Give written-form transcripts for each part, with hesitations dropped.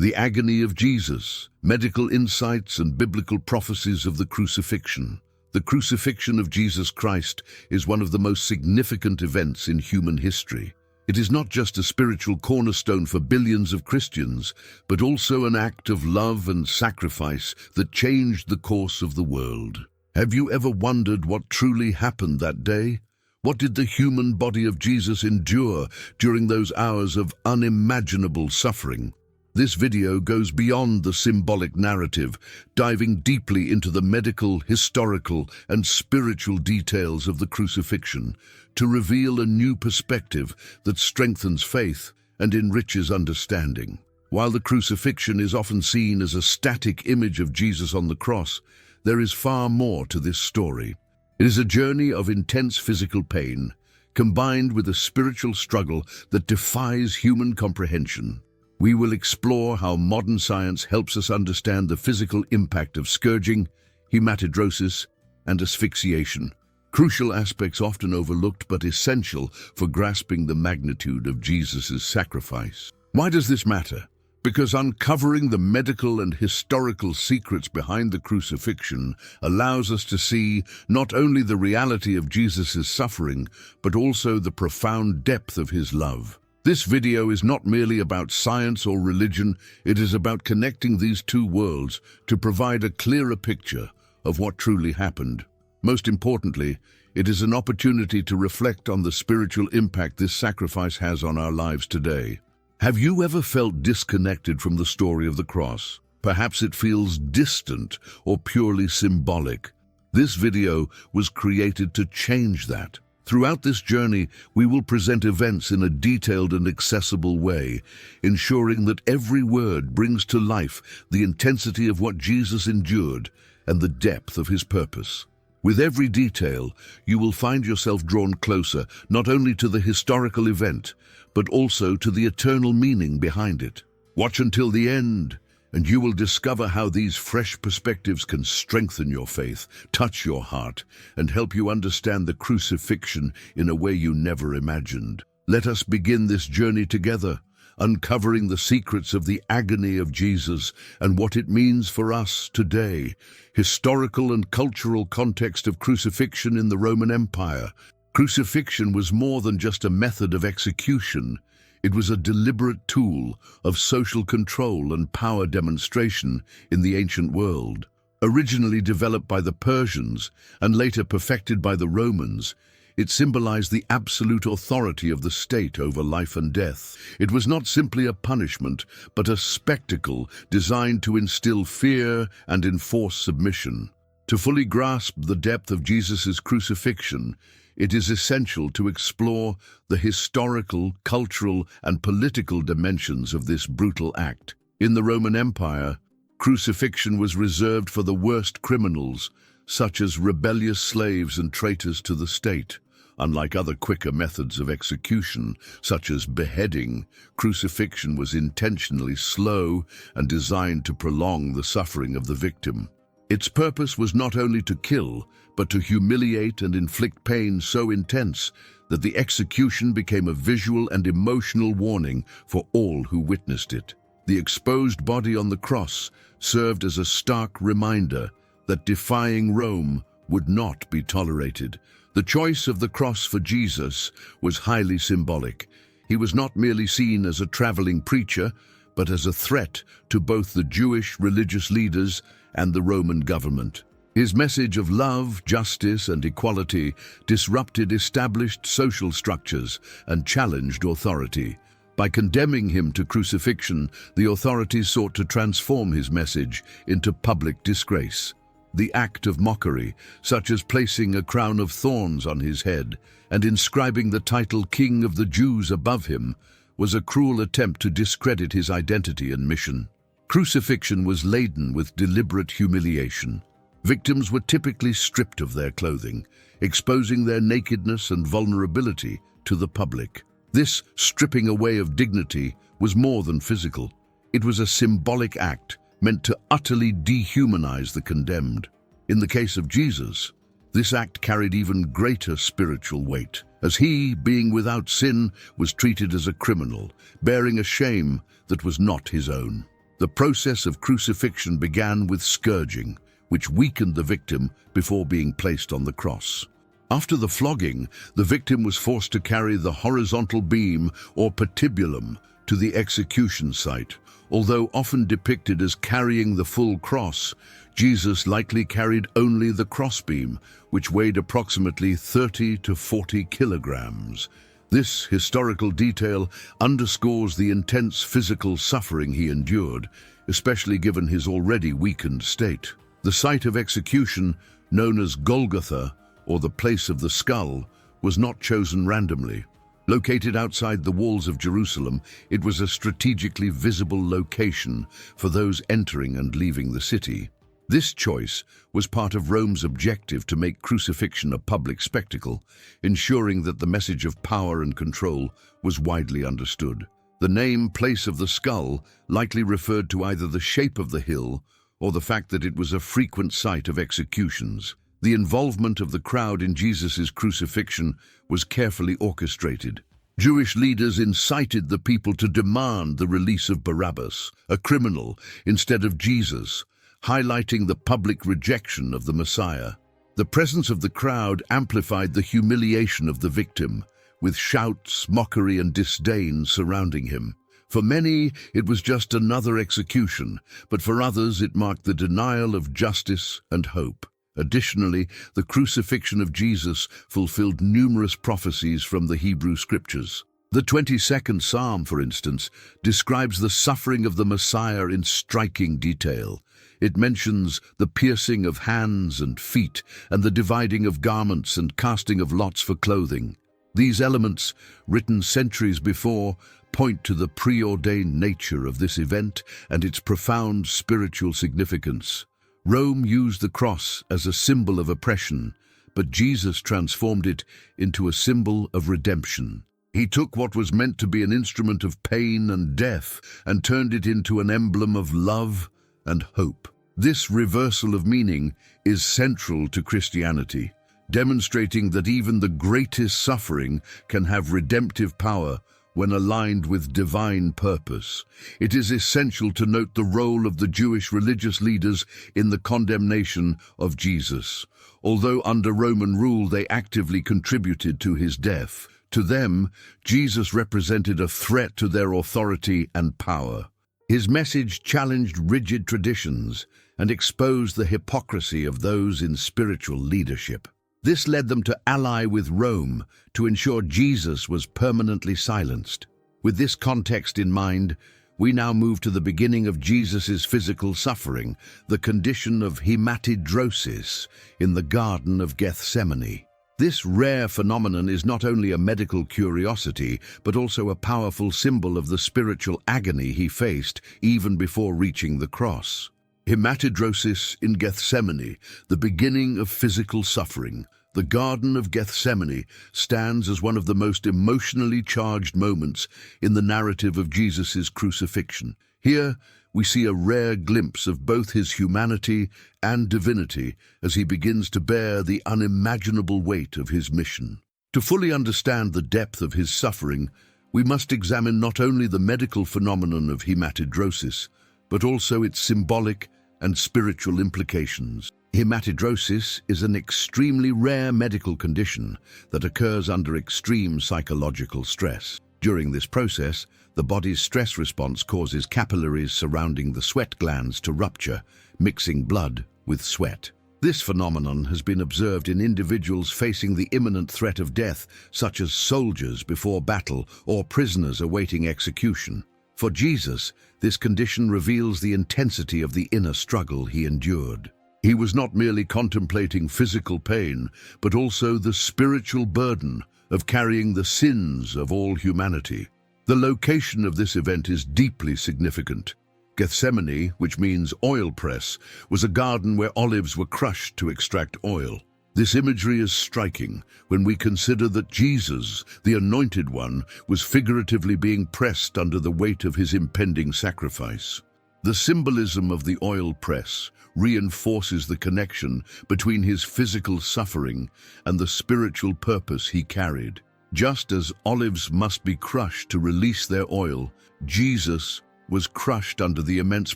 The Agony of Jesus, Medical Insights and Biblical Prophecies of the Crucifixion. The crucifixion of Jesus Christ is one of the most significant events in human history. It is not just a spiritual cornerstone for billions of Christians, but also an act of love and sacrifice that changed the course of the world. Have you ever wondered what truly happened that day? What did the human body of Jesus endure during those hours of unimaginable suffering? This video goes beyond the symbolic narrative, diving deeply into the medical, historical, and spiritual details of the crucifixion to reveal a new perspective that strengthens faith and enriches understanding. While the crucifixion is often seen as a static image of Jesus on the cross, there is far more to this story. It is a journey of intense physical pain, combined with a spiritual struggle that defies human comprehension. We will explore how modern science helps us understand the physical impact of scourging, hematidrosis, and asphyxiation. Crucial aspects often overlooked but essential for grasping the magnitude of Jesus' sacrifice. Why does this matter? Because uncovering the medical and historical secrets behind the crucifixion allows us to see not only the reality of Jesus' suffering, but also the profound depth of his love. This video is not merely about science or religion, it is about connecting these two worlds to provide a clearer picture of what truly happened. Most importantly, it is an opportunity to reflect on the spiritual impact this sacrifice has on our lives today. Have you ever felt disconnected from the story of the cross? Perhaps it feels distant or purely symbolic. This video was created to change that. Throughout this journey, we will present events in a detailed and accessible way, ensuring that every word brings to life the intensity of what Jesus endured and the depth of his purpose. With every detail, you will find yourself drawn closer not only to the historical event, but also to the eternal meaning behind it. Watch until the end, and you will discover how these fresh perspectives can strengthen your faith, touch your heart, and help you understand the crucifixion in a way you never imagined. Let us begin this journey together, uncovering the secrets of the agony of Jesus and what it means for us today. Historical and cultural context of crucifixion in the Roman Empire. Crucifixion was more than just a method of execution. It was a deliberate tool of social control and power demonstration in the ancient world. Originally developed by the Persians and later perfected by the Romans, it symbolized the absolute authority of the state over life and death. It was not simply a punishment, but a spectacle designed to instill fear and enforce submission. To fully grasp the depth of Jesus' crucifixion, it is essential to explore the historical, cultural, and political dimensions of this brutal act. In the Roman Empire, crucifixion was reserved for the worst criminals, such as rebellious slaves and traitors to the state. Unlike other quicker methods of execution, such as beheading, crucifixion was intentionally slow and designed to prolong the suffering of the victim. Its purpose was not only to kill, but to humiliate and inflict pain so intense that the execution became a visual and emotional warning for all who witnessed it. The exposed body on the cross served as a stark reminder that defying Rome would not be tolerated. The choice of the cross for Jesus was highly symbolic. He was not merely seen as a traveling preacher, but as a threat to both the Jewish religious leaders and the Roman government. His message of love, justice, and equality disrupted established social structures and challenged authority. By condemning him to crucifixion, the authorities sought to transform his message into public disgrace. The act of mockery, such as placing a crown of thorns on his head and inscribing the title King of the Jews above him, was a cruel attempt to discredit his identity and mission. Crucifixion was laden with deliberate humiliation. Victims were typically stripped of their clothing, exposing their nakedness and vulnerability to the public. This stripping away of dignity was more than physical. It was a symbolic act meant to utterly dehumanize the condemned. In the case of Jesus, this act carried even greater spiritual weight, as he, being without sin, was treated as a criminal, bearing a shame that was not his own. The process of crucifixion began with scourging, which weakened the victim before being placed on the cross. After the flogging, the victim was forced to carry the horizontal beam or patibulum to the execution site. Although often depicted as carrying the full cross, Jesus likely carried only the crossbeam, which weighed approximately 30 to 40 kilograms. This historical detail underscores the intense physical suffering he endured, especially given his already weakened state. The site of execution, known as Golgotha, or the place of the skull, was not chosen randomly. Located outside the walls of Jerusalem, it was a strategically visible location for those entering and leaving the city. This choice was part of Rome's objective to make crucifixion a public spectacle, ensuring that the message of power and control was widely understood. The name Place of the Skull likely referred to either the shape of the hill or the fact that it was a frequent site of executions. The involvement of the crowd in Jesus' crucifixion was carefully orchestrated. Jewish leaders incited the people to demand the release of Barabbas, a criminal, instead of Jesus, highlighting the public rejection of the Messiah. The presence of the crowd amplified the humiliation of the victim, with shouts, mockery, and disdain surrounding him. For many, it was just another execution, but for others it marked the denial of justice and hope. Additionally, the crucifixion of Jesus fulfilled numerous prophecies from the Hebrew Scriptures. The 22nd Psalm, for instance, describes the suffering of the Messiah in striking detail. It mentions the piercing of hands and feet, and the dividing of garments and casting of lots for clothing. These elements, written centuries before, point to the preordained nature of this event and its profound spiritual significance. Rome used the cross as a symbol of oppression, but Jesus transformed it into a symbol of redemption. He took what was meant to be an instrument of pain and death and turned it into an emblem of love and hope. This reversal of meaning is central to Christianity, demonstrating that even the greatest suffering can have redemptive power when aligned with divine purpose. It is essential to note the role of the Jewish religious leaders in the condemnation of Jesus. Although under Roman rule they actively contributed to his death, to them, Jesus represented a threat to their authority and power. His message challenged rigid traditions and exposed the hypocrisy of those in spiritual leadership. This led them to ally with Rome to ensure Jesus was permanently silenced. With this context in mind, we now move to the beginning of Jesus' physical suffering, the condition of hematidrosis in the Garden of Gethsemane. This rare phenomenon is not only a medical curiosity, but also a powerful symbol of the spiritual agony he faced even before reaching the cross. Hematidrosis in Gethsemane, the beginning of physical suffering. The Garden of Gethsemane stands as one of the most emotionally charged moments in the narrative of Jesus' crucifixion. Here, we see a rare glimpse of both his humanity and divinity as he begins to bear the unimaginable weight of his mission. To fully understand the depth of his suffering, we must examine not only the medical phenomenon of hematidrosis, but also its symbolic and spiritual implications. Hematidrosis is an extremely rare medical condition that occurs under extreme psychological stress. During this process, the body's stress response causes capillaries surrounding the sweat glands to rupture, mixing blood with sweat. This phenomenon has been observed in individuals facing the imminent threat of death, such as soldiers before battle or prisoners awaiting execution. For Jesus, this condition reveals the intensity of the inner struggle he endured. He was not merely contemplating physical pain, but also the spiritual burden of carrying the sins of all humanity. The location of this event is deeply significant. Gethsemane, which means oil press, was a garden where olives were crushed to extract oil. This imagery is striking when we consider that Jesus, the Anointed One, was figuratively being pressed under the weight of his impending sacrifice. The symbolism of the oil press reinforces the connection between his physical suffering and the spiritual purpose he carried. Just as olives must be crushed to release their oil, Jesus was crushed under the immense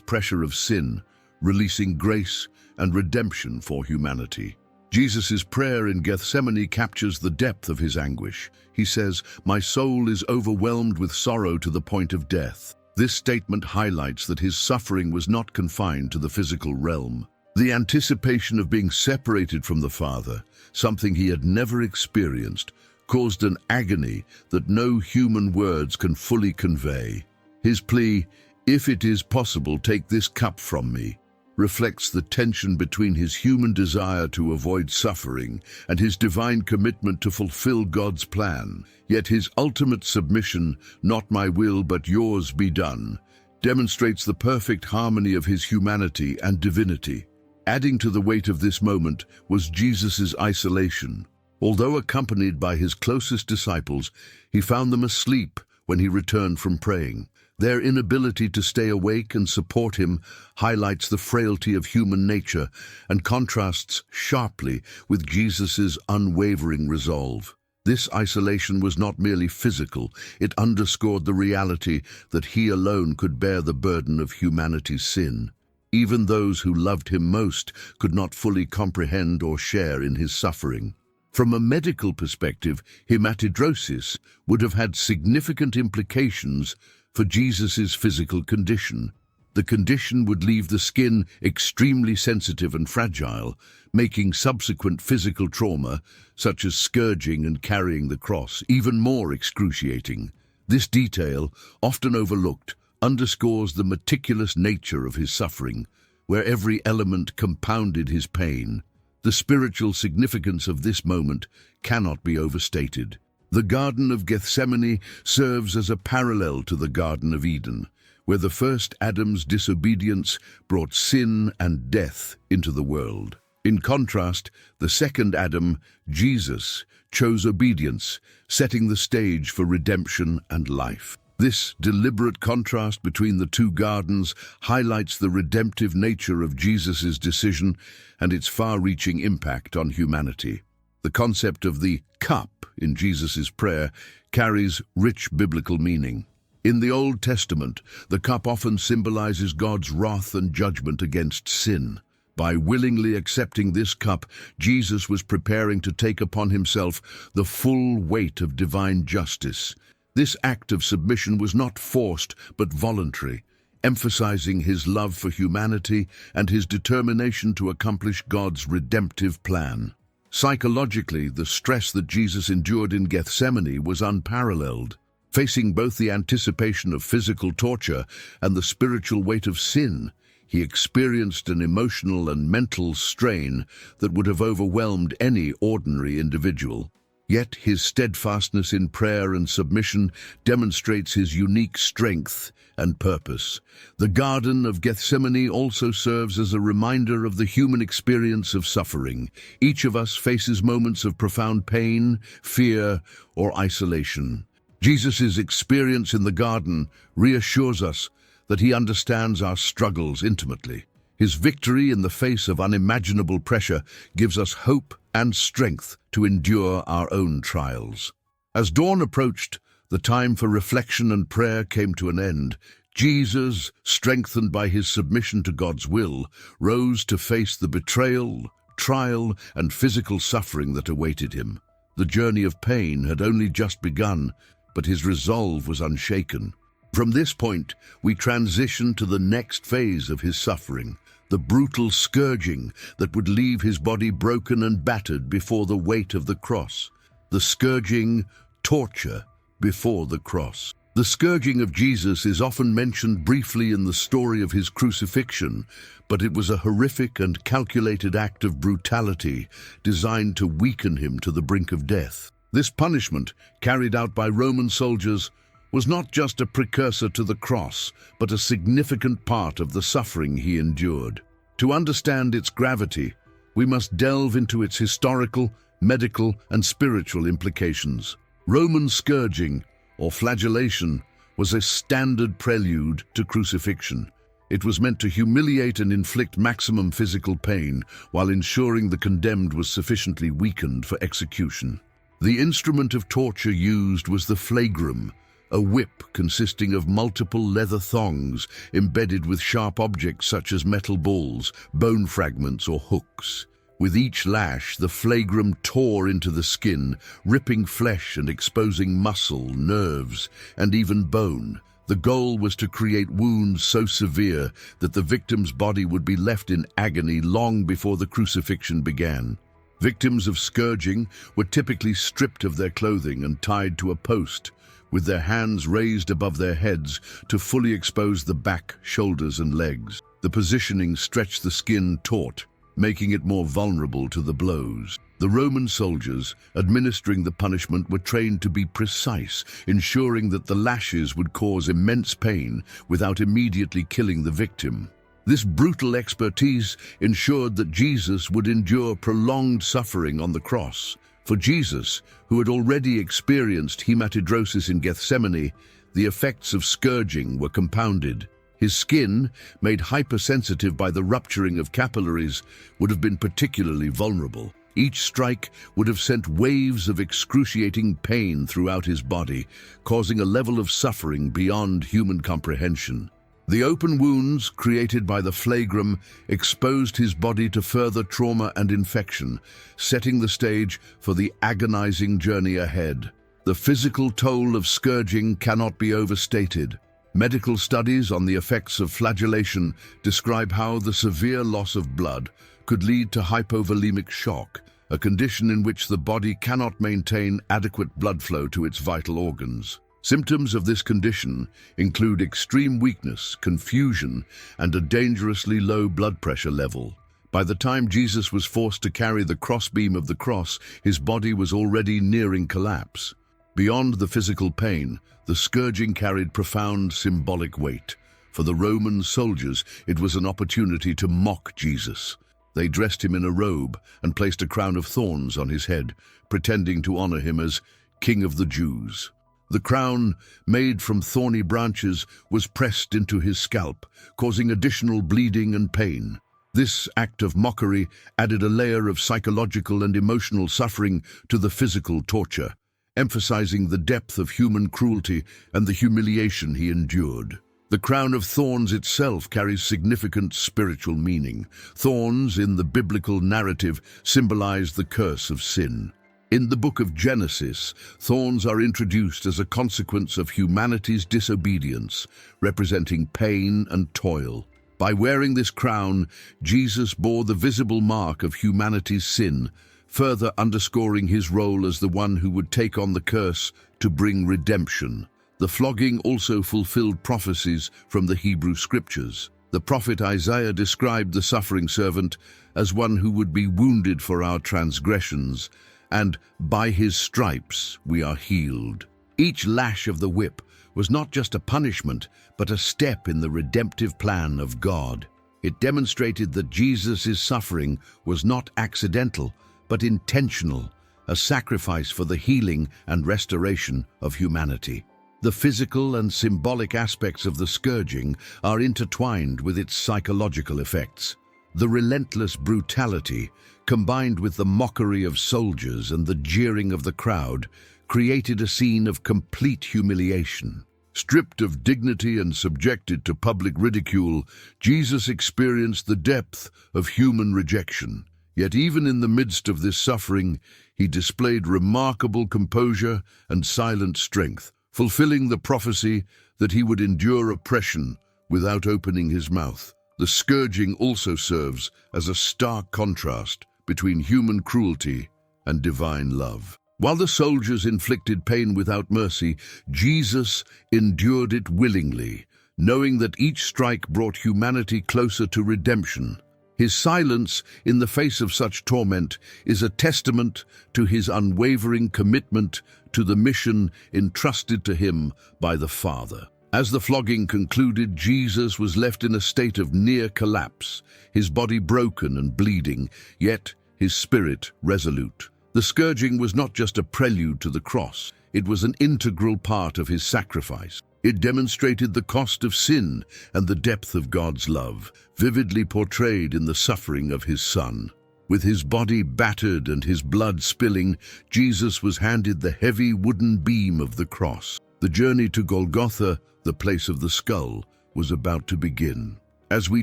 pressure of sin, releasing grace and redemption for humanity. Jesus' prayer in Gethsemane captures the depth of his anguish. He says, "My soul is overwhelmed with sorrow to the point of death." This statement highlights that his suffering was not confined to the physical realm. The anticipation of being separated from the Father, something he had never experienced, caused an agony that no human words can fully convey. His plea, "If it is possible, take this cup from me," reflects the tension between his human desire to avoid suffering and his divine commitment to fulfill God's plan. Yet his ultimate submission, "Not my will but yours be done," demonstrates the perfect harmony of his humanity and divinity. Adding to the weight of this moment was Jesus' isolation. Although accompanied by his closest disciples, he found them asleep when he returned from praying. Their inability to stay awake and support him highlights the frailty of human nature and contrasts sharply with Jesus' unwavering resolve. This isolation was not merely physical, it underscored the reality that he alone could bear the burden of humanity's sin. Even those who loved him most could not fully comprehend or share in his suffering. From a medical perspective, hematidrosis would have had significant implications for Jesus' physical condition. The condition would leave the skin extremely sensitive and fragile, making subsequent physical trauma, such as scourging and carrying the cross, even more excruciating. This detail, often overlooked, underscores the meticulous nature of his suffering, where every element compounded his pain. The spiritual significance of this moment cannot be overstated. The Garden of Gethsemane serves as a parallel to the Garden of Eden, where the first Adam's disobedience brought sin and death into the world. In contrast, the second Adam, Jesus, chose obedience, setting the stage for redemption and life. This deliberate contrast between the two gardens highlights the redemptive nature of Jesus' decision and its far-reaching impact on humanity. The concept of the cup in Jesus' prayer carries rich biblical meaning. In the Old Testament, the cup often symbolizes God's wrath and judgment against sin. By willingly accepting this cup, Jesus was preparing to take upon himself the full weight of divine justice. This act of submission was not forced but voluntary, emphasizing his love for humanity and his determination to accomplish God's redemptive plan. Psychologically, the stress that Jesus endured in Gethsemane was unparalleled. Facing both the anticipation of physical torture and the spiritual weight of sin, he experienced an emotional and mental strain that would have overwhelmed any ordinary individual. Yet his steadfastness in prayer and submission demonstrates his unique strength and purpose. The Garden of Gethsemane also serves as a reminder of the human experience of suffering. Each of us faces moments of profound pain, fear, or isolation. Jesus' experience in the garden reassures us that he understands our struggles intimately. His victory in the face of unimaginable pressure gives us hope and strength to endure our own trials. As dawn approached, the time for reflection and prayer came to an end. Jesus, strengthened by his submission to God's will, rose to face the betrayal, trial, and physical suffering that awaited him. The journey of pain had only just begun, but his resolve was unshaken. From this point, we transition to the next phase of his suffering, the brutal scourging that would leave his body broken and battered before the weight of the cross. The scourging, torture, before the cross. The scourging of Jesus is often mentioned briefly in the story of his crucifixion, but it was a horrific and calculated act of brutality designed to weaken him to the brink of death. This punishment, carried out by Roman soldiers, was not just a precursor to the cross, but a significant part of the suffering he endured. To understand its gravity, we must delve into its historical, medical, and spiritual implications. Roman scourging, or flagellation, was a standard prelude to crucifixion. It was meant to humiliate and inflict maximum physical pain while ensuring the condemned was sufficiently weakened for execution. The instrument of torture used was the flagrum, a whip consisting of multiple leather thongs embedded with sharp objects such as metal balls, bone fragments, or hooks. With each lash, the flagrum tore into the skin, ripping flesh and exposing muscle, nerves, and even bone. The goal was to create wounds so severe that the victim's body would be left in agony long before the crucifixion began. Victims of scourging were typically stripped of their clothing and tied to a post, with their hands raised above their heads to fully expose the back, shoulders, and legs. The positioning stretched the skin taut, making it more vulnerable to the blows. The Roman soldiers administering the punishment were trained to be precise, ensuring that the lashes would cause immense pain without immediately killing the victim. This brutal expertise ensured that Jesus would endure prolonged suffering on the cross. For Jesus, who had already experienced hematidrosis in Gethsemane, the effects of scourging were compounded. His skin, made hypersensitive by the rupturing of capillaries, would have been particularly vulnerable. Each strike would have sent waves of excruciating pain throughout his body, causing a level of suffering beyond human comprehension. The open wounds created by the flagrum exposed his body to further trauma and infection, setting the stage for the agonizing journey ahead. The physical toll of scourging cannot be overstated. Medical studies on the effects of flagellation describe how the severe loss of blood could lead to hypovolemic shock, a condition in which the body cannot maintain adequate blood flow to its vital organs. Symptoms of this condition include extreme weakness, confusion, and a dangerously low blood pressure level. By the time Jesus was forced to carry the crossbeam of the cross, his body was already nearing collapse. Beyond the physical pain, the scourging carried profound symbolic weight. For the Roman soldiers, it was an opportunity to mock Jesus. They dressed him in a robe and placed a crown of thorns on his head, pretending to honor him as King of the Jews. The crown, made from thorny branches, was pressed into his scalp, causing additional bleeding and pain. This act of mockery added a layer of psychological and emotional suffering to the physical torture, emphasizing the depth of human cruelty and the humiliation he endured. The crown of thorns itself carries significant spiritual meaning. Thorns, in the biblical narrative, symbolize the curse of sin. In the book of Genesis, thorns are introduced as a consequence of humanity's disobedience, representing pain and toil. By wearing this crown, Jesus bore the visible mark of humanity's sin, further underscoring his role as the one who would take on the curse to bring redemption. The flogging also fulfilled prophecies from the Hebrew Scriptures. The prophet Isaiah described the suffering servant as one who would be wounded for our transgressions, and by his stripes we are healed. Each lash of the whip was not just a punishment, but a step in the redemptive plan of God. It demonstrated that Jesus' suffering was not accidental, but intentional, a sacrifice for the healing and restoration of humanity. The physical and symbolic aspects of the scourging are intertwined with its psychological effects. The relentless brutality, combined with the mockery of soldiers and the jeering of the crowd, created a scene of complete humiliation. Stripped of dignity and subjected to public ridicule, Jesus experienced the depth of human rejection. Yet even in the midst of this suffering, he displayed remarkable composure and silent strength, fulfilling the prophecy that he would endure oppression without opening his mouth. The scourging also serves as a stark contrast between human cruelty and divine love. While the soldiers inflicted pain without mercy, Jesus endured it willingly, knowing that each strike brought humanity closer to redemption. His silence in the face of such torment is a testament to his unwavering commitment to the mission entrusted to him by the Father. As the flogging concluded, Jesus was left in a state of near collapse, his body broken and bleeding, yet his spirit resolute. The scourging was not just a prelude to the cross, it was an integral part of his sacrifice. It demonstrated the cost of sin and the depth of God's love, vividly portrayed in the suffering of his Son. With his body battered and his blood spilling, Jesus was handed the heavy wooden beam of the cross. The journey to Golgotha, the place of the skull, was about to begin. As we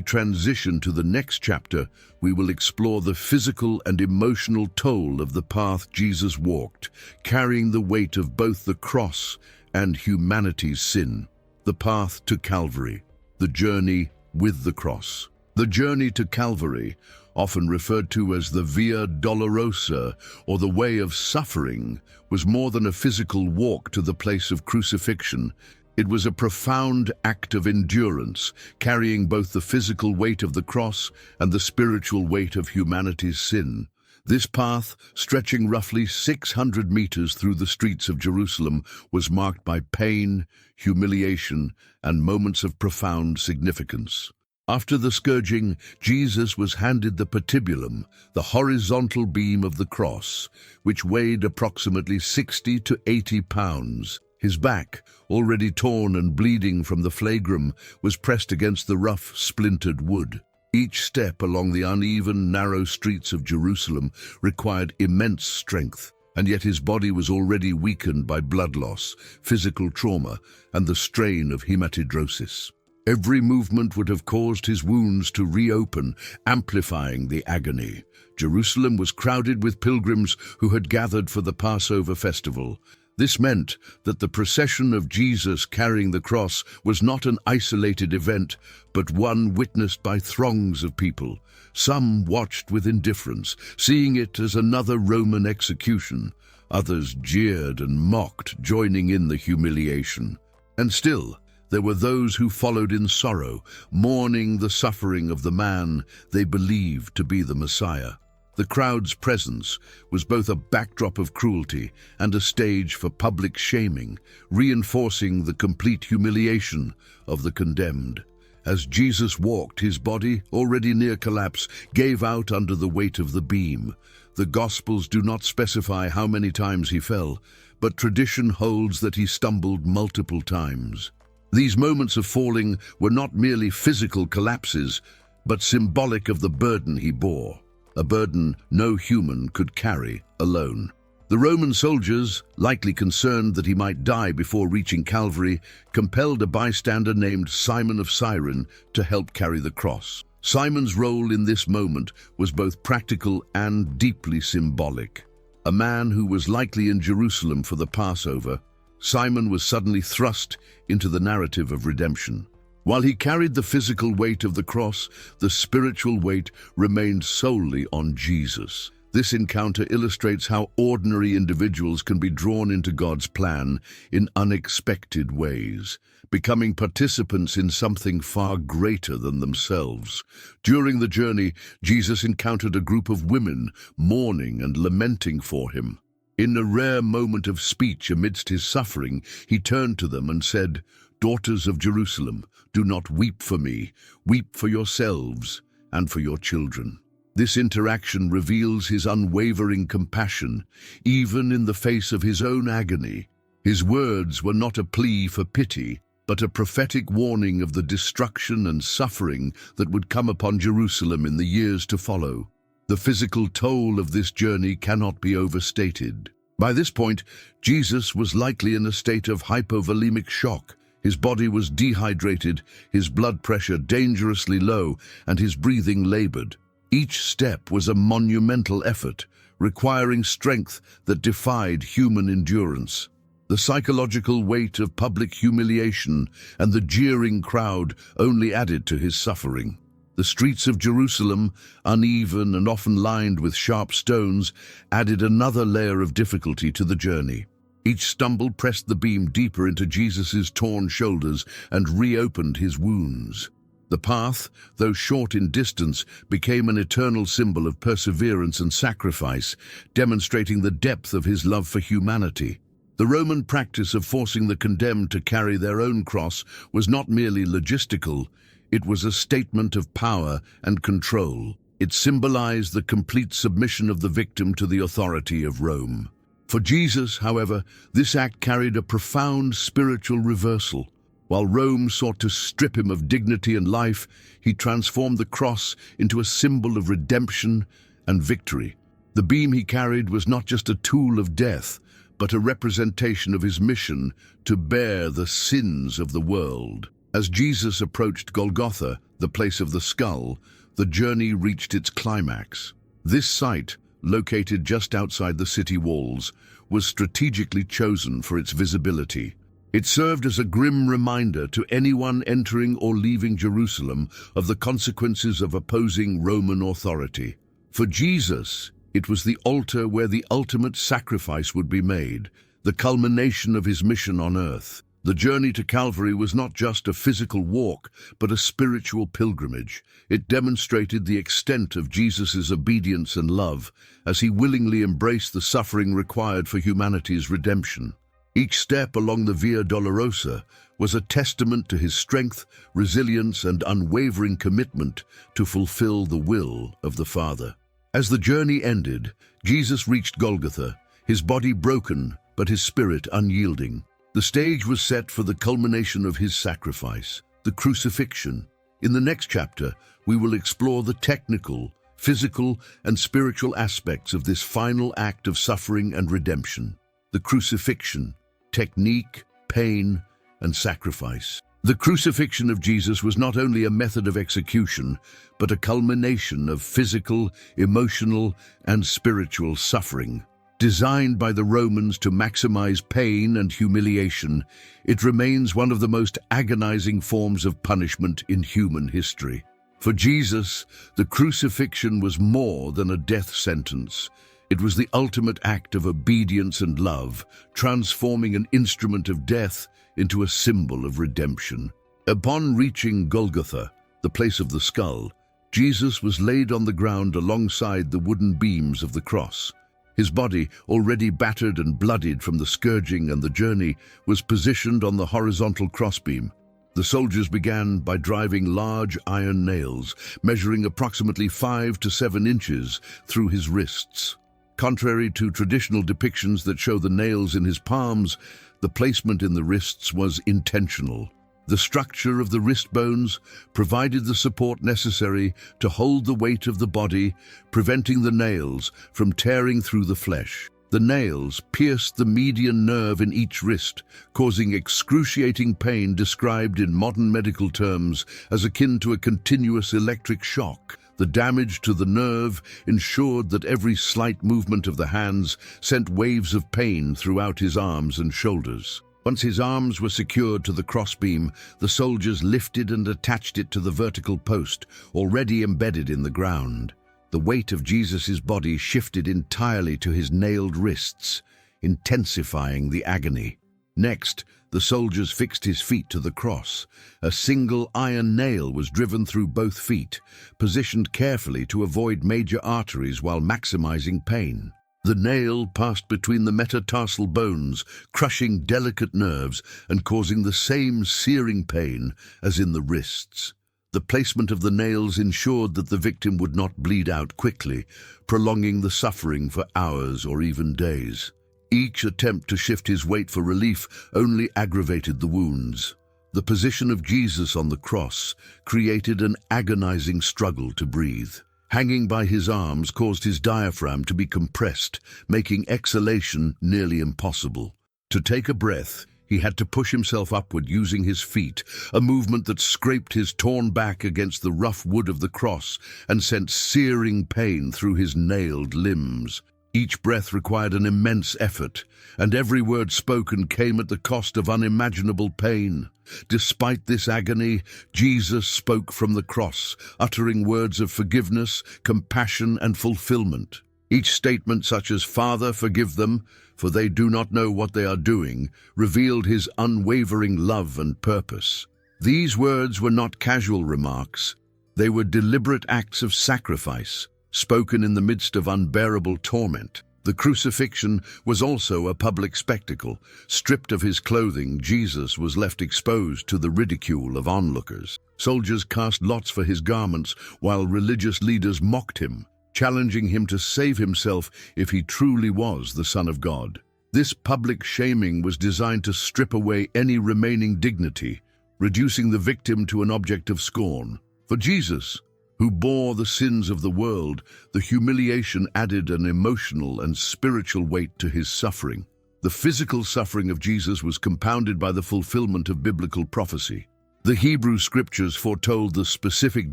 transition to the next chapter, we will explore the physical and emotional toll of the path Jesus walked, carrying the weight of both the cross and humanity's sin. The path to Calvary, the journey with the cross. The journey to Calvary, often referred to as the Via Dolorosa, or the way of suffering, was more than a physical walk to the place of crucifixion. It was a profound act of endurance, carrying both the physical weight of the cross and the spiritual weight of humanity's sin. This path, stretching roughly 600 meters through the streets of Jerusalem, was marked by pain, humiliation, and moments of profound significance. After the scourging, Jesus was handed the patibulum, the horizontal beam of the cross, which weighed approximately 60 to 80 pounds. His back, already torn and bleeding from the flagrum, was pressed against the rough, splintered wood. Each step along the uneven, narrow streets of Jerusalem required immense strength, and yet his body was already weakened by blood loss, physical trauma, and the strain of hematidrosis. Every movement would have caused his wounds to reopen, amplifying the agony. Jerusalem was crowded with pilgrims who had gathered for the Passover festival. This meant that the procession of Jesus carrying the cross was not an isolated event, but one witnessed by throngs of people. Some watched with indifference, seeing it as another Roman execution. Others jeered and mocked, joining in the humiliation. And still, there were those who followed in sorrow, mourning the suffering of the man they believed to be the Messiah. The crowd's presence was both a backdrop of cruelty and a stage for public shaming, reinforcing the complete humiliation of the condemned. As Jesus walked, his body, already near collapse, gave out under the weight of the beam. The Gospels do not specify how many times he fell, but tradition holds that he stumbled multiple times. These moments of falling were not merely physical collapses, but symbolic of the burden he bore, a burden no human could carry alone. The Roman soldiers, likely concerned that he might die before reaching Calvary, compelled a bystander named Simon of Cyrene to help carry the cross. Simon's role in this moment was both practical and deeply symbolic. A man who was likely in Jerusalem for the Passover, Simon was suddenly thrust into the narrative of redemption. While he carried the physical weight of the cross, the spiritual weight remained solely on Jesus. This encounter illustrates how ordinary individuals can be drawn into God's plan in unexpected ways, becoming participants in something far greater than themselves. During the journey, Jesus encountered a group of women mourning and lamenting for him. In a rare moment of speech amidst his suffering, he turned to them and said, "Daughters of Jerusalem, do not weep for me, weep for yourselves and for your children." This interaction reveals his unwavering compassion, even in the face of his own agony. His words were not a plea for pity, but a prophetic warning of the destruction and suffering that would come upon Jerusalem in the years to follow. The physical toll of this journey cannot be overstated. By this point, Jesus was likely in a state of hypovolemic shock. His body was dehydrated, his blood pressure dangerously low, and his breathing labored. Each step was a monumental effort, requiring strength that defied human endurance. The psychological weight of public humiliation and the jeering crowd only added to his suffering. The streets of Jerusalem, uneven and often lined with sharp stones, added another layer of difficulty to the journey. Each stumble pressed the beam deeper into Jesus' torn shoulders and reopened his wounds. The path, though short in distance, became an eternal symbol of perseverance and sacrifice, demonstrating the depth of his love for humanity. The Roman practice of forcing the condemned to carry their own cross was not merely logistical, it was a statement of power and control. It symbolized the complete submission of the victim to the authority of Rome. For Jesus, however, this act carried a profound spiritual reversal. While Rome sought to strip him of dignity and life, he transformed the cross into a symbol of redemption and victory. The beam he carried was not just a tool of death, but a representation of his mission to bear the sins of the world. As Jesus approached Golgotha, the place of the skull, the journey reached its climax. This site, located just outside the city walls, was strategically chosen for its visibility. It served as a grim reminder to anyone entering or leaving Jerusalem of the consequences of opposing Roman authority. For Jesus, it was the altar where the ultimate sacrifice would be made, the culmination of his mission on earth. The journey to Calvary was not just a physical walk, but a spiritual pilgrimage. It demonstrated the extent of Jesus' obedience and love as he willingly embraced the suffering required for humanity's redemption. Each step along the Via Dolorosa was a testament to his strength, resilience, and unwavering commitment to fulfill the will of the Father. As the journey ended, Jesus reached Golgotha, his body broken, but his spirit unyielding. The stage was set for the culmination of his sacrifice, the crucifixion. In the next chapter, we will explore the technical, physical, and spiritual aspects of this final act of suffering and redemption. The crucifixion, technique, pain, and sacrifice. The crucifixion of Jesus was not only a method of execution, but a culmination of physical, emotional, and spiritual suffering. Designed by the Romans to maximize pain and humiliation, it remains one of the most agonizing forms of punishment in human history. For Jesus, the crucifixion was more than a death sentence. It was the ultimate act of obedience and love, transforming an instrument of death into a symbol of redemption. Upon reaching Golgotha, the place of the skull, Jesus was laid on the ground alongside the wooden beams of the cross. His body, already battered and bloodied from the scourging and the journey, was positioned on the horizontal crossbeam. The soldiers began by driving large iron nails, measuring approximately 5 to 7 inches, through his wrists. Contrary to traditional depictions that show the nails in his palms, the placement in the wrists was intentional. The structure of the wrist bones provided the support necessary to hold the weight of the body, preventing the nails from tearing through the flesh. The nails pierced the median nerve in each wrist, causing excruciating pain described in modern medical terms as akin to a continuous electric shock. The damage to the nerve ensured that every slight movement of the hands sent waves of pain throughout his arms and shoulders. Once his arms were secured to the crossbeam, the soldiers lifted and attached it to the vertical post, already embedded in the ground. The weight of Jesus' body shifted entirely to his nailed wrists, intensifying the agony. Next, the soldiers fixed his feet to the cross. A single iron nail was driven through both feet, positioned carefully to avoid major arteries while maximizing pain. The nail passed between the metatarsal bones, crushing delicate nerves and causing the same searing pain as in the wrists. The placement of the nails ensured that the victim would not bleed out quickly, prolonging the suffering for hours or even days. Each attempt to shift his weight for relief only aggravated the wounds. The position of Jesus on the cross created an agonizing struggle to breathe. Hanging by his arms caused his diaphragm to be compressed, making exhalation nearly impossible. To take a breath, he had to push himself upward using his feet, a movement that scraped his torn back against the rough wood of the cross and sent searing pain through his nailed limbs. Each breath required an immense effort, and every word spoken came at the cost of unimaginable pain. Despite this agony, Jesus spoke from the cross, uttering words of forgiveness, compassion, and fulfillment. Each statement, such as, "Father, forgive them, for they do not know what they are doing," revealed his unwavering love and purpose. These words were not casual remarks. They were deliberate acts of sacrifice, spoken in the midst of unbearable torment. The crucifixion was also a public spectacle. Stripped of his clothing, Jesus was left exposed to the ridicule of onlookers. Soldiers cast lots for his garments, while religious leaders mocked him, challenging him to save himself if he truly was the Son of God. This public shaming was designed to strip away any remaining dignity, reducing the victim to an object of scorn. For Jesus, who bore the sins of the world, the humiliation added an emotional and spiritual weight to his suffering. The physical suffering of Jesus was compounded by the fulfillment of biblical prophecy. The Hebrew scriptures foretold the specific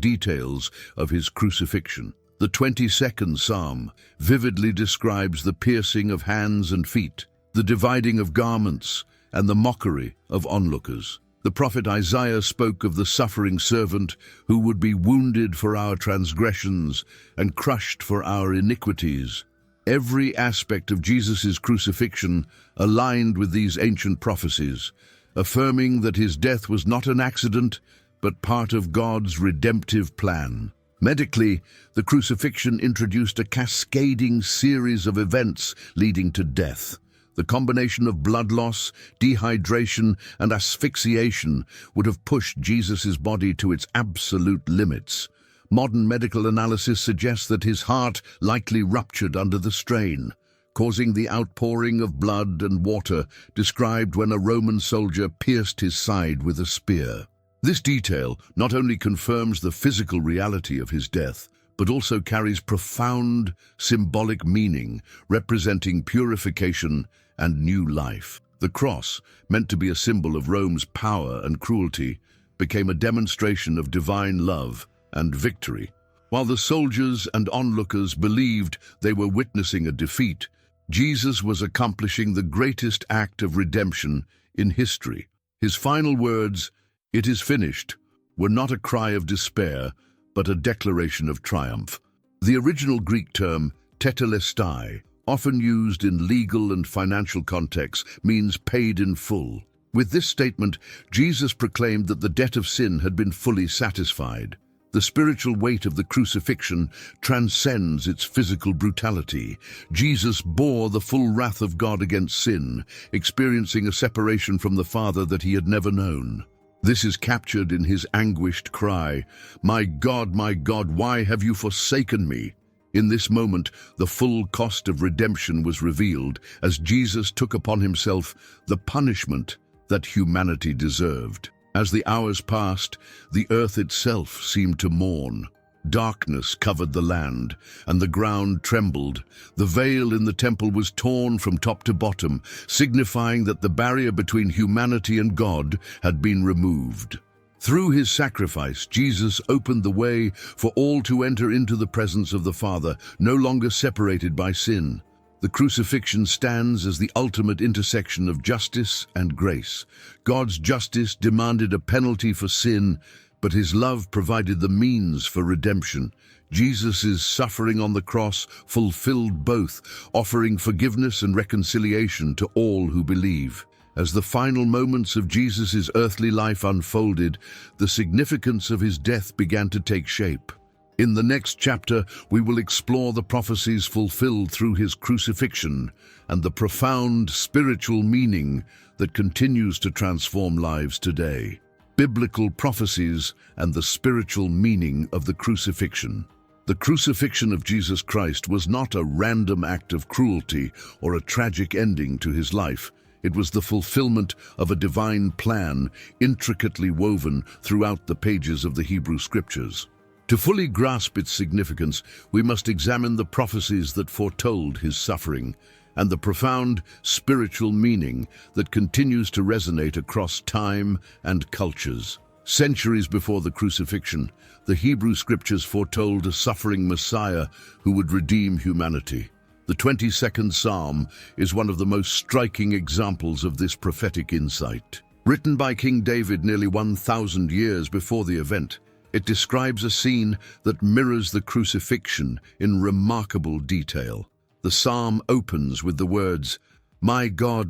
details of his crucifixion. The 22nd Psalm vividly describes the piercing of hands and feet, the dividing of garments, and the mockery of onlookers. The prophet Isaiah spoke of the suffering servant who would be wounded for our transgressions and crushed for our iniquities. Every aspect of Jesus' crucifixion aligned with these ancient prophecies, affirming that his death was not an accident, but part of God's redemptive plan. Medically, the crucifixion introduced a cascading series of events leading to death. The combination of blood loss, dehydration, and asphyxiation would have pushed Jesus' body to its absolute limits. Modern medical analysis suggests that his heart likely ruptured under the strain, causing the outpouring of blood and water described when a Roman soldier pierced his side with a spear. This detail not only confirms the physical reality of his death, but also carries profound symbolic meaning, representing purification and new life. The cross, meant to be a symbol of Rome's power and cruelty, became a demonstration of divine love and victory. While the soldiers and onlookers believed they were witnessing a defeat, Jesus was accomplishing the greatest act of redemption in history. His final words, "It is finished," were not a cry of despair, but a declaration of triumph. The original Greek term, tetelestai, often used in legal and financial contexts, means paid in full. With this statement, Jesus proclaimed that the debt of sin had been fully satisfied. The spiritual weight of the crucifixion transcends its physical brutality. Jesus bore the full wrath of God against sin, experiencing a separation from the Father that he had never known. This is captured in his anguished cry, my God, why have you forsaken me?" In this moment, the full cost of redemption was revealed as Jesus took upon himself the punishment that humanity deserved. As the hours passed, the earth itself seemed to mourn. Darkness covered the land, and the ground trembled. The veil in the temple was torn from top to bottom, signifying that the barrier between humanity and God had been removed. Through his sacrifice, Jesus opened the way for all to enter into the presence of the Father, no longer separated by sin. The crucifixion stands as the ultimate intersection of justice and grace. God's justice demanded a penalty for sin, but his love provided the means for redemption. Jesus' suffering on the cross fulfilled both, offering forgiveness and reconciliation to all who believe. As the final moments of Jesus' earthly life unfolded, the significance of his death began to take shape. In the next chapter, we will explore the prophecies fulfilled through his crucifixion and the profound spiritual meaning that continues to transform lives today. Biblical prophecies and the spiritual meaning of the crucifixion. The crucifixion of Jesus Christ was not a random act of cruelty or a tragic ending to his life. It was the fulfillment of a divine plan intricately woven throughout the pages of the Hebrew Scriptures. To fully grasp its significance, we must examine the prophecies that foretold his suffering and the profound spiritual meaning that continues to resonate across time and cultures. Centuries before the crucifixion, the Hebrew Scriptures foretold a suffering Messiah who would redeem humanity. The 22nd Psalm is one of the most striking examples of this prophetic insight. Written by King David nearly 1,000 years before the event, it describes a scene that mirrors the crucifixion in remarkable detail. The psalm opens with the words, my God,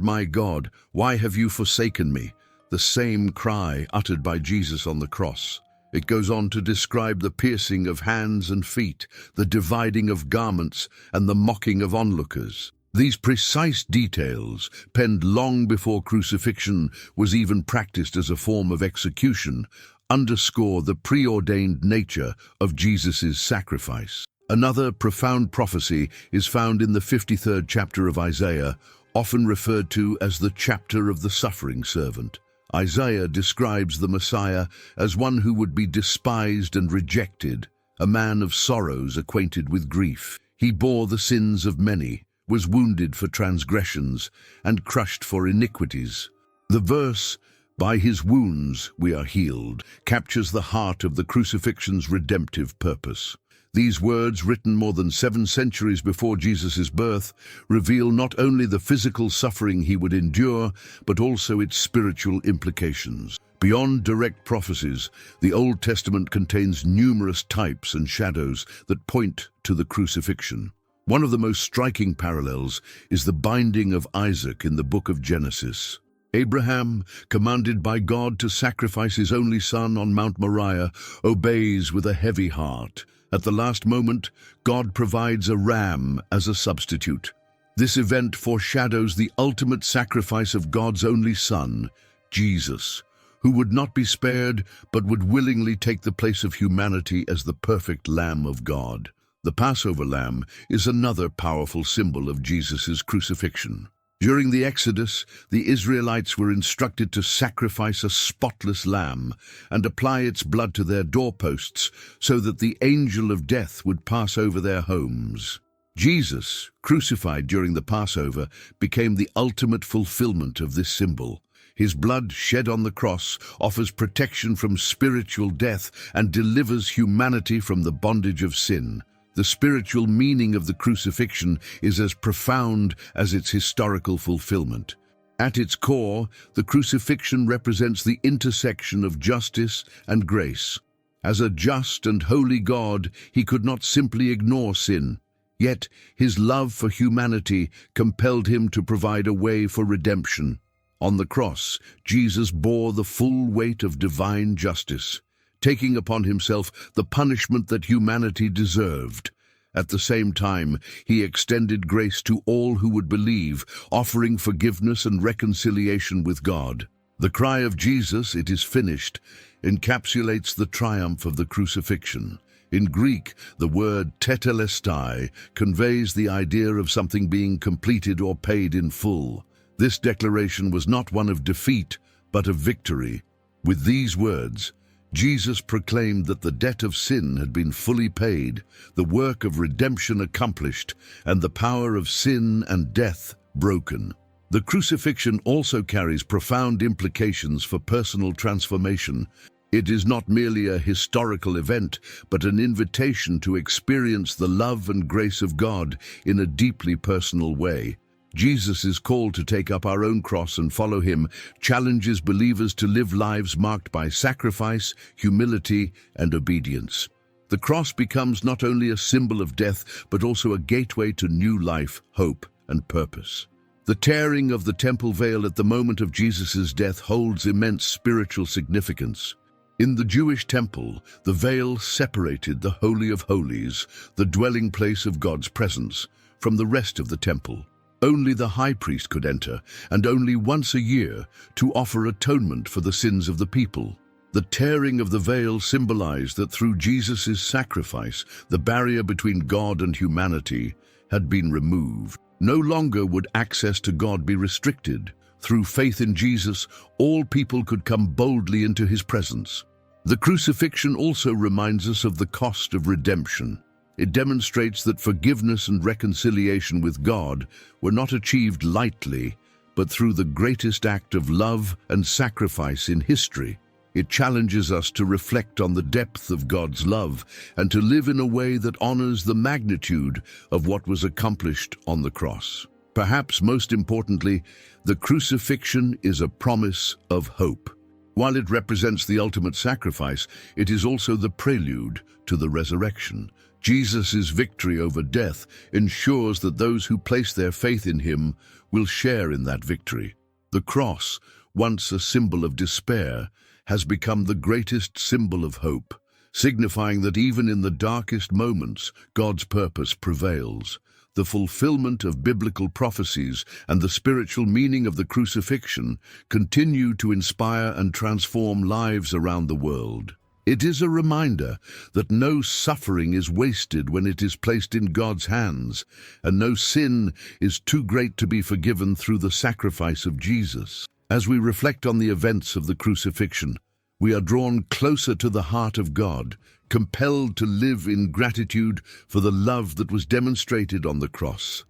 why have you forsaken me?" The same cry uttered by Jesus on the cross. It goes on to describe the piercing of hands and feet, the dividing of garments, and the mocking of onlookers. These precise details, penned long before crucifixion was even practiced as a form of execution, underscore the preordained nature of Jesus' sacrifice. Another profound prophecy is found in the 53rd chapter of Isaiah, often referred to as the chapter of the suffering servant. Isaiah describes the Messiah as one who would be despised and rejected, a man of sorrows acquainted with grief. He bore the sins of many, was wounded for transgressions, and crushed for iniquities. The verse, "By his wounds we are healed," captures the heart of the crucifixion's redemptive purpose. These words, written more than 7 centuries before Jesus' birth, reveal not only the physical suffering he would endure, but also its spiritual implications. Beyond direct prophecies, the Old Testament contains numerous types and shadows that point to the crucifixion. One of the most striking parallels is the binding of Isaac in the book of Genesis. Abraham, commanded by God to sacrifice his only son on Mount Moriah, obeys with a heavy heart. At the last moment, God provides a ram as a substitute. This event foreshadows the ultimate sacrifice of God's only Son, Jesus, who would not be spared but would willingly take the place of humanity as the perfect Lamb of God. The Passover lamb is another powerful symbol of Jesus' crucifixion. During the Exodus, the Israelites were instructed to sacrifice a spotless lamb and apply its blood to their doorposts so that the angel of death would pass over their homes. Jesus, crucified during the Passover, became the ultimate fulfillment of this symbol. His blood shed on the cross offers protection from spiritual death and delivers humanity from the bondage of sin. The spiritual meaning of the crucifixion is as profound as its historical fulfillment. At its core, the crucifixion represents the intersection of justice and grace. As a just and holy God, he could not simply ignore sin. Yet, his love for humanity compelled him to provide a way for redemption. On the cross, Jesus bore the full weight of divine justice, taking upon himself the punishment that humanity deserved. At the same time, he extended grace to all who would believe, offering forgiveness and reconciliation with God. The cry of Jesus, "It is finished," encapsulates the triumph of the crucifixion. In Greek, the word tetelestai conveys the idea of something being completed or paid in full. This declaration was not one of defeat, but of victory. With these words, Jesus proclaimed that the debt of sin had been fully paid, the work of redemption accomplished, and the power of sin and death broken. The crucifixion also carries profound implications for personal transformation. It is not merely a historical event, but an invitation to experience the love and grace of God in a deeply personal way. Jesus' call to take up our own cross and follow him challenges believers to live lives marked by sacrifice, humility, and obedience. The cross becomes not only a symbol of death, but also a gateway to new life, hope, and purpose. The tearing of the temple veil at the moment of Jesus' death holds immense spiritual significance. In the Jewish temple, the veil separated the Holy of Holies, the dwelling place of God's presence, from the rest of the temple. Only the high priest could enter, and only once a year, to offer atonement for the sins of the people. The tearing of the veil symbolized that through Jesus' sacrifice, the barrier between God and humanity had been removed. No longer would access to God be restricted. Through faith in Jesus, all people could come boldly into his presence. The crucifixion also reminds us of the cost of redemption. It demonstrates that forgiveness and reconciliation with God were not achieved lightly, but through the greatest act of love and sacrifice in history. It challenges us to reflect on the depth of God's love and to live in a way that honors the magnitude of what was accomplished on the cross. Perhaps most importantly, the crucifixion is a promise of hope. While it represents the ultimate sacrifice, it is also the prelude to the resurrection. Jesus' victory over death ensures that those who place their faith in him will share in that victory. The cross, once a symbol of despair, has become the greatest symbol of hope, signifying that even in the darkest moments, God's purpose prevails. The fulfillment of biblical prophecies and the spiritual meaning of the crucifixion continue to inspire and transform lives around the world. It is a reminder that no suffering is wasted when it is placed in God's hands, and no sin is too great to be forgiven through the sacrifice of Jesus. As we reflect on the events of the crucifixion, we are drawn closer to the heart of God, compelled to live in gratitude for the love that was demonstrated on the cross.